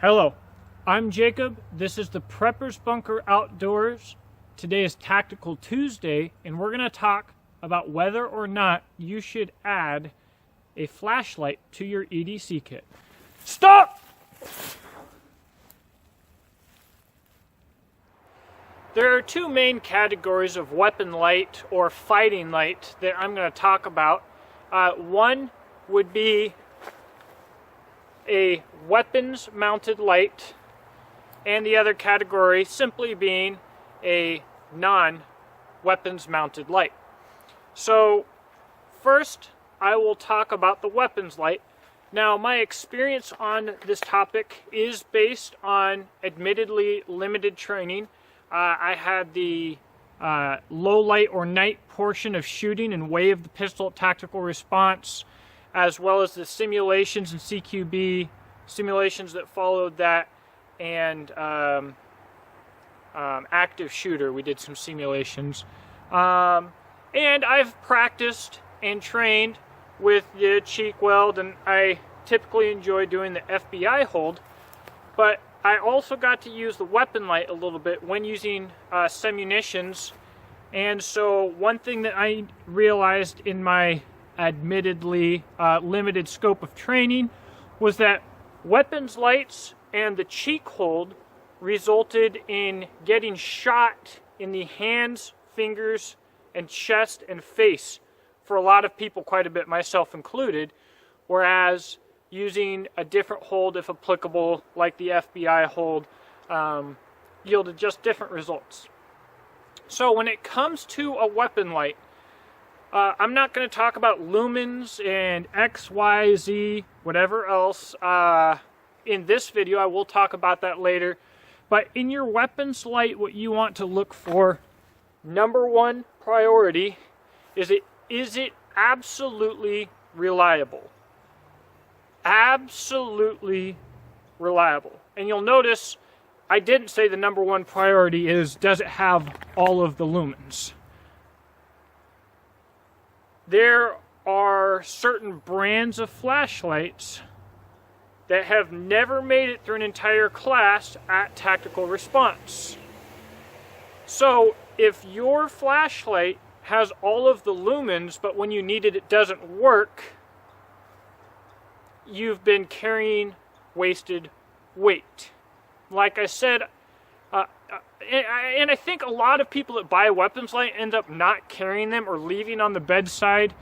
Hello, I'm Jacob. This is the Prepper's Bunker Outdoors. Today is Tactical Tuesday, and we're going to talk about whether or not you should add a flashlight to your EDC kit. Stop! There are two main categories of weapon light or fighting light that I'm going to talk about. One would be a weapons mounted light, and the other category simply being a non-weapons mounted light. So first I will talk about the weapons light. Now, my experience on this topic is based on admittedly limited training. I had the low light or night portion of shooting and way of the pistol at tactical response, as well as the simulations and CQB simulations that followed that, and active shooter. We did some simulations. And I've practiced and trained with the cheek weld, and I typically enjoy doing the FBI hold, but I also got to use the weapon light a little bit when using simunitions. And so one thing that I realized in my admittedly limited scope of training was that weapons lights and the cheek hold resulted in getting shot in the hands, fingers, and chest and face for a lot of people, quite a bit, myself included, whereas using a different hold, if applicable, like the FBI hold, yielded just different results. So when it comes to a weapon light, I'm not going to talk about lumens and X, Y, Z, whatever else. In this video, I will talk about that later. But in your weapons light, what you want to look for, number one priority, is it absolutely reliable? Absolutely reliable. And you'll notice I didn't say the number one priority is, does it have all of the lumens? There are certain brands of flashlights that have never made it through an entire class at tactical response. So if your flashlight has all of the lumens, but when you need it, it doesn't work, you've been carrying wasted weight. Like I said, and I think a lot of people that buy a weapons light end up not carrying them or leaving on the bedside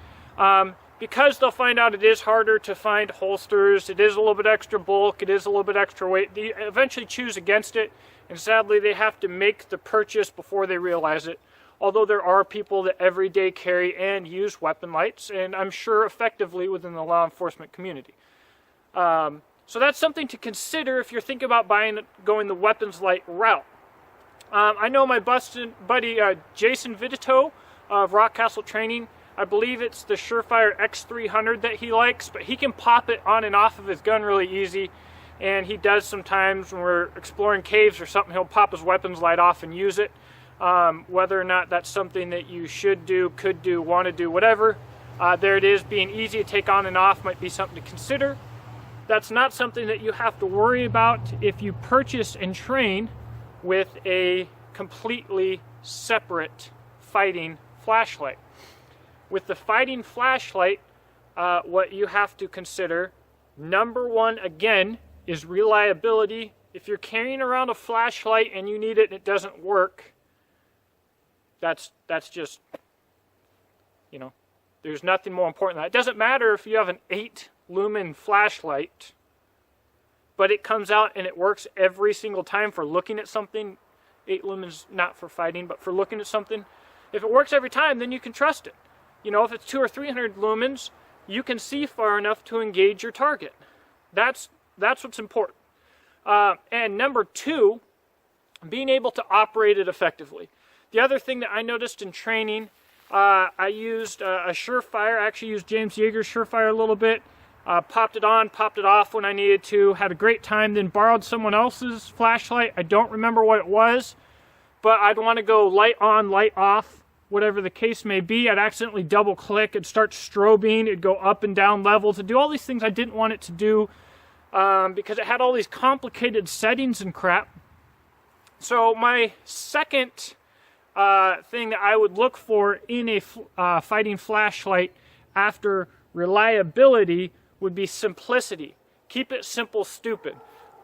because they'll find out it is harder to find holsters, it is a little bit extra bulk, it is a little bit extra weight. They eventually choose against it, and sadly they have to make the purchase before they realize it. Although there are people that every day carry and use weapon lights, and I'm sure effectively within the law enforcement community. So that's something to consider if you're thinking about going the weapons light route. I know my buddy Jason Vidito of Rock Castle Training, I believe it's the Surefire X300 that he likes, but he can pop it on and off of his gun really easy, and he does sometimes when we're exploring caves or something, he'll pop his weapons light off and use it. Whether or not that's something that you should do, could do, want to do, whatever, there it is. Being easy to take on and off might be something to consider. That's not something that you have to worry about if you purchase and train with a completely separate fighting flashlight. With the fighting flashlight, what you have to consider, number one, again, is reliability. If you're carrying around a flashlight and you need it and it doesn't work, that's just, you know, there's nothing more important than that. It doesn't matter if you have an 8 lumen flashlight, but it comes out and it works every single time for looking at something. 8 lumens not for fighting, but for looking at something. If it works every time, then you can trust it. You know, if it's 200 or 300 lumens, you can see far enough to engage your target. That's what's important. And number two, being able to operate it effectively. The other thing that I noticed in training, I used a Surefire. I actually used James Yeager's Surefire a little bit. Popped it on, popped it off when I needed to. Had a great time, then borrowed someone else's flashlight. I don't remember what it was, but I'd want to go light on, light off, whatever the case may be. I'd accidentally double click, it'd start strobing, it'd go up and down levels, it'd do all these things I didn't want it to do. because it had all these complicated settings and crap. So my second thing that I would look for in a fighting flashlight after reliability would be simplicity. Keep it simple, stupid.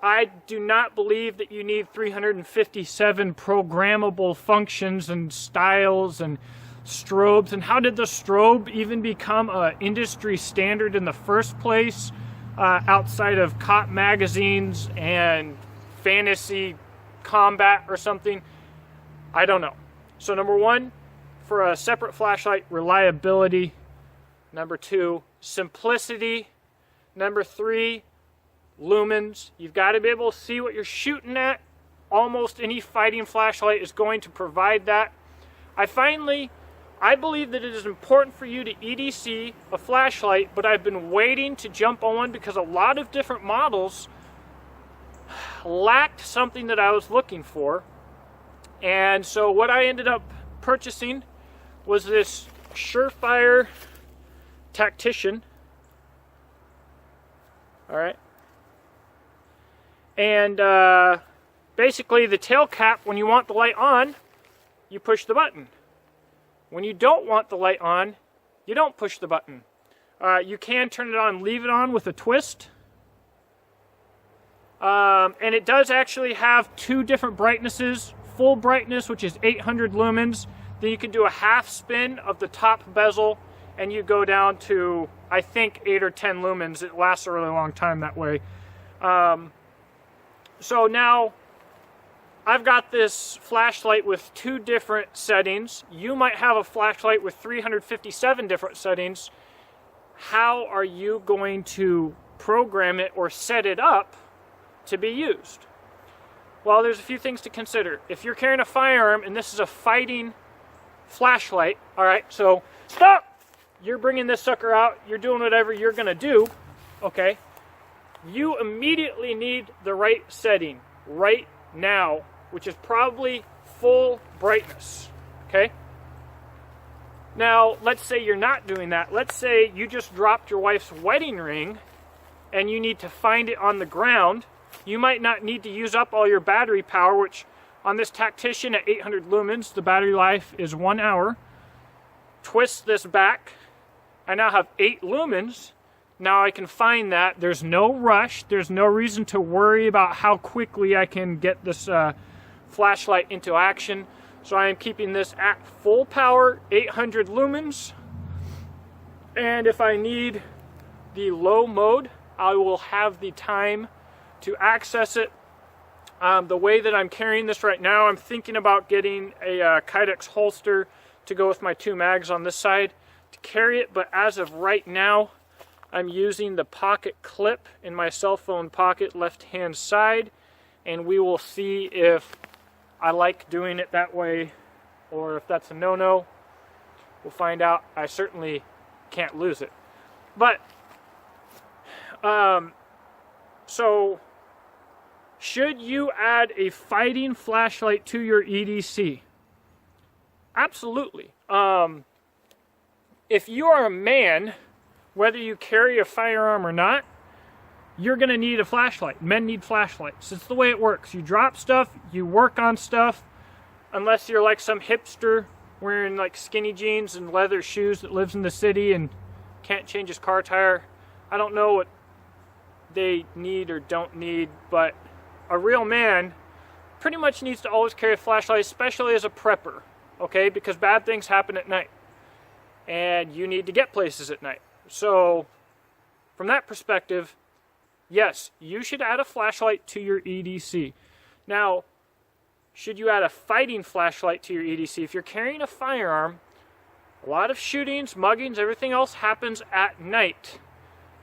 I do not believe that you need 357 programmable functions and styles and strobes. And how did the strobe even become an industry standard in the first place, outside of cop magazines and fantasy combat or something? I don't know. So number one, for a separate flashlight, reliability. Number two, simplicity. Number three, lumens. You've got to be able to see what you're shooting at. Almost any fighting flashlight is going to provide that. I believe that it is important for you to EDC a flashlight, but I've been waiting to jump on one because a lot of different models lacked something that I was looking for. And so what I ended up purchasing was this Surefire Tactician. Alright. And basically the tail cap, when you want the light on, you push the button. When you don't want the light on, you don't push the button. You can turn it on and leave it on with a twist. And it does actually have two different brightnesses. Full brightness, which is 800 lumens. Then you can do a half spin of the top bezel, and you go down to, I think, 8 or 10 lumens. It lasts a really long time that way. So now, I've got this flashlight with two different settings. You might have a flashlight with 357 different settings. How are you going to program it or set it up to be used? Well, there's a few things to consider. If you're carrying a firearm and this is a fighting flashlight, alright, so stop! You're bringing this sucker out, you're doing whatever you're going to do, okay? You immediately need the right setting right now, which is probably full brightness, okay? Now, let's say you're not doing that. Let's say you just dropped your wife's wedding ring and you need to find it on the ground. You might not need to use up all your battery power, which on this Tactician at 800 lumens, the battery life is 1 hour. Twist this back. I now have 8 lumens. Now I can find that. There's no rush. There's no reason to worry about how quickly I can get this flashlight into action. So I am keeping this at full power, 800 lumens. And if I need the low mode, I will have the time to access it. The way that I'm carrying this right now, I'm thinking about getting a Kydex holster to go with my 2 mags on this side to carry it, but as of right now, I'm using the pocket clip in my cell phone pocket, left hand side, and we will see if I like doing it that way or if that's a no-no. We'll find out. I certainly can't lose it. But, so, should you add a fighting flashlight to your EDC? Absolutely. If you are a man, whether you carry a firearm or not, you're going to need a flashlight. Men need flashlights. It's the way it works. You drop stuff, you work on stuff, unless you're like some hipster wearing like skinny jeans and leather shoes that lives in the city and can't change his car tire. I don't know what they need or don't need, but a real man pretty much needs to always carry a flashlight, especially as a prepper, okay? Because bad things happen at night, and you need to get places at night. So, from that perspective, yes, you should add a flashlight to your EDC. Now, should you add a fighting flashlight to your EDC? If you're carrying a firearm, a lot of shootings, muggings, everything else happens at night.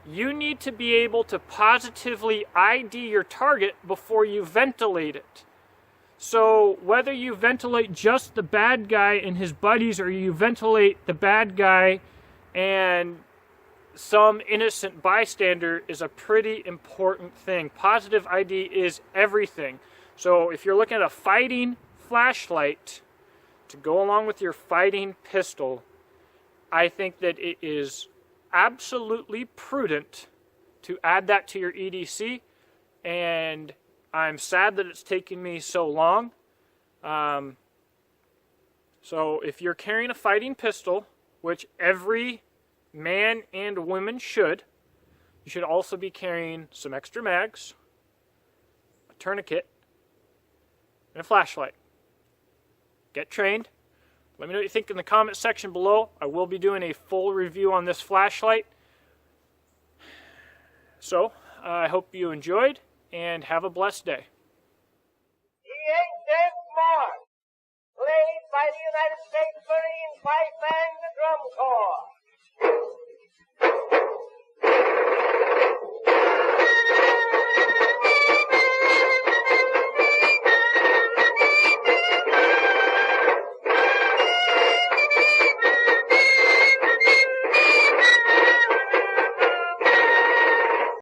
You need to be able to positively ID your target before you ventilate it. So whether you ventilate just the bad guy and his buddies, or you ventilate the bad guy and some innocent bystander, is a pretty important thing. Positive ID is everything. So if you're looking at a fighting flashlight to go along with your fighting pistol, I think that it is absolutely prudent to add that to your EDC, and I'm sad that it's taken me so long. So if you're carrying a fighting pistol, which every man and woman should, you should also be carrying some extra mags, a tourniquet, and a flashlight. Get trained. Let me know what you think in the comment section below. I will be doing a full review on this flashlight. So, I hope you enjoyed, and have a blessed day. The ancient march, played by the United States Marine Pipe and the Drum Corps.